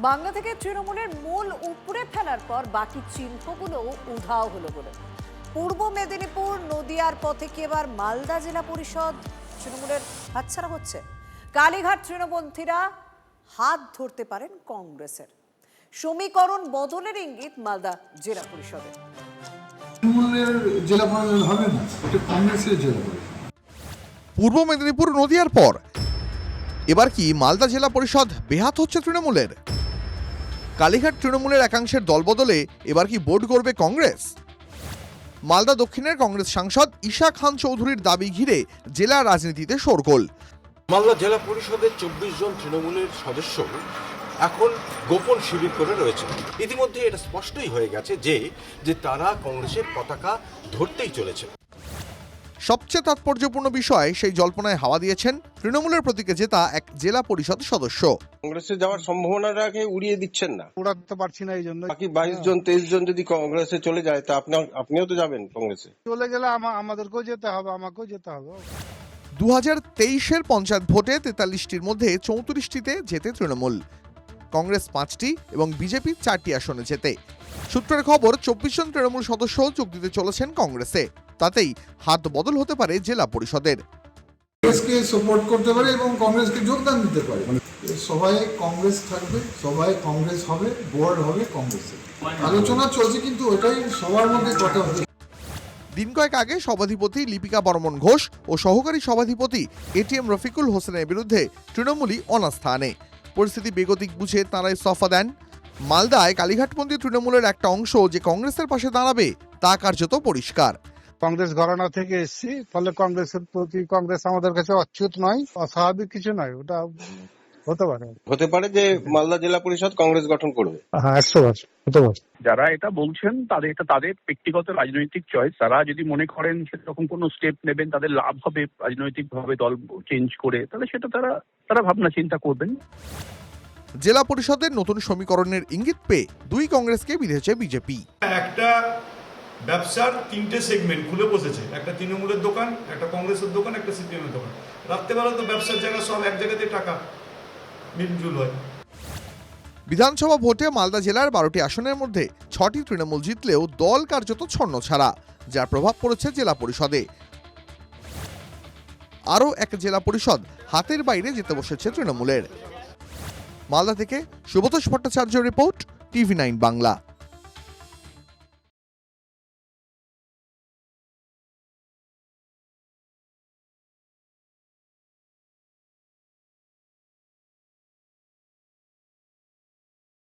বাংলা থেকে তৃণমূলের মূল উপড়ে ফেলার পর বাকি চিহ্নগুলো উধাও হলো বলে পূর্ব মেদিনীপুর নদিয়ার পথে কি এবার মালদা জেলা পরিষদ তৃণমূলের হাতছাড়া হচ্ছে? কালীঘাট তৃণপন্থীরা হাত ধরতে পারেন কংগ্রেসের। সমীকরণ বদলের ইঙ্গিত মালদা জেলা পরিষদে। তৃণমূলের জেলা পরিষদ হবে না, এটা কংগ্রেসের জেলা পরিষদ। পূর্ব মেদিনীপুর নদিয়ার পর এবার কি মালদা জেলা পরিষদ বেহাত হচ্ছে তৃণমূলের? কালীঘাট তৃণমূলের একাংশের দলবদলে এবার কি বোর্ড করবে কংগ্রেস? মালদা দক্ষিণের কংগ্রেস সাংসদ ঈশা খান চৌধুরীর দাবি ঘিরে জেলা রাজনীতিতে শোরগোল। মালদা জেলা পরিষদের 24 জন তৃণমূলের সদস্য এখন গোপন শিবির করে রয়েছে। ইতিমধ্যে এটা স্পষ্টই হয়ে গেছে যে তারা কংগ্রেসের পতাকা ধরতেই চলেছে। সবচেয়ে তাৎপর্যপূর্ণ বিষয়, সেই জল্পনায় হাওয়া দিয়েছেন তৃণমূলের প্রতীকে জেতা এক জেলা পরিষদ সদস্য। কংগ্রেসে যাওয়ার সম্ভাবনাটাকে উড়িয়ে দিচ্ছেন না, উড়াতে পারছি না, এই জন্য বাকি 22 জন 23 জন যদি কংগ্রেসে চলে যায় তা আপনিও তো যাবেন কংগ্রেসে। চলে গেলে আমাদেরকেও যেতে হবে, আমাকেও যেতে হবে। 2023-এর পঞ্চায়েত ভোটে 43টির মধ্যে 34টিতে জেতে তৃণমূল, কংগ্রেস 5টি এবং বিজেপি 4টি আসনে জেতে। সূত্রের খবর, 24 জন তৃণমূল সদস্য যোগ দিতে চলেছেন কংগ্রেসে। তাতেই হাত বদল হতে পারে জেলা পরিষদের। কংগ্রেসকে সাপোর্ট করতে পারে এবং কংগ্রেসকে যোগদান দিতে পারে। সবাই কংগ্রেস থাকবে, সবাই কংগ্রেস হবে, বোর্ড হবে কংগ্রেসের। আলোচনা চলছে, কিন্তু ওটাই সবার মধ্যে কথা হচ্ছে। দিন কয়েক আগে সভাধিপতি লিপিকা বর্মন ঘোষ ও সহকারী সভাধিপতি এটিএম রফিকুল হোসেনের বিরুদ্ধে তৃণমূলই অনাস্থা আনে। পরিস্থিতি বেগতিক বুঝে তাঁরা ইস্তফা দেন। মালদায় কালীঘাটপন্থী তৃণমূলের একটা অংশ যে কংগ্রেসের পাশে দাঁড়াবে তা কার্যত পরিষ্কার। কংগ্রেস ঘরানা থেকে এসেছি, ফলে কংগ্রেসের প্রতি কংগ্রেস আমাদের কাছে অচ্যুত নয়, অস্বাভাবিক কিছু নয়। ওটা হতে পারে যে মালদা জেলা পরিষদ কংগ্রেস গঠন করবে। 100% হতে পারে। যারা এটা বলছেন তাদের ব্যক্তিগত রাজনৈতিক চয়েস। তারা যদি মনে করেন সেরকম কোনো স্টেপ নেবেন, তাদের লাভ হবে রাজনৈতিক ভাবে দল চেঞ্জ করে, তাহলে সেটা তারা ভাবনা চিন্তা করবেন। জেলা পরিষদের নতুন সমীকরণের ইঙ্গিত পেয়ে দুই কংগ্রেসকে বিঁধেছে বিজেপি। একটা ব্যবসার 3টে সেগমেন্ট খুলে বসেছে, একটা তৃণমূলের দোকান, একটা কংগ্রেসের দোকান, একটা সিপিএম এর দোকান। রাত্রেবেলা তো ব্যবসার জায়গা সব এক জায়গাতে টাকা মিলজুল হয়। বিধানসভা ভোটে মালদা জেলার 12টি আসনের মধ্যে 6টি তৃণমূল জিতলেও দল কার্যত ছন্নছাড়া, যার প্রভাব পড়েছে জেলা পরিষদে। আরও এক জেলা পরিষদ হাতের বাইরে যেতে বসেছে তৃণমূলের। মালদা থেকে সুব্রত ভট্টাচার্য রিপোর্ট, TV9 বাংলা।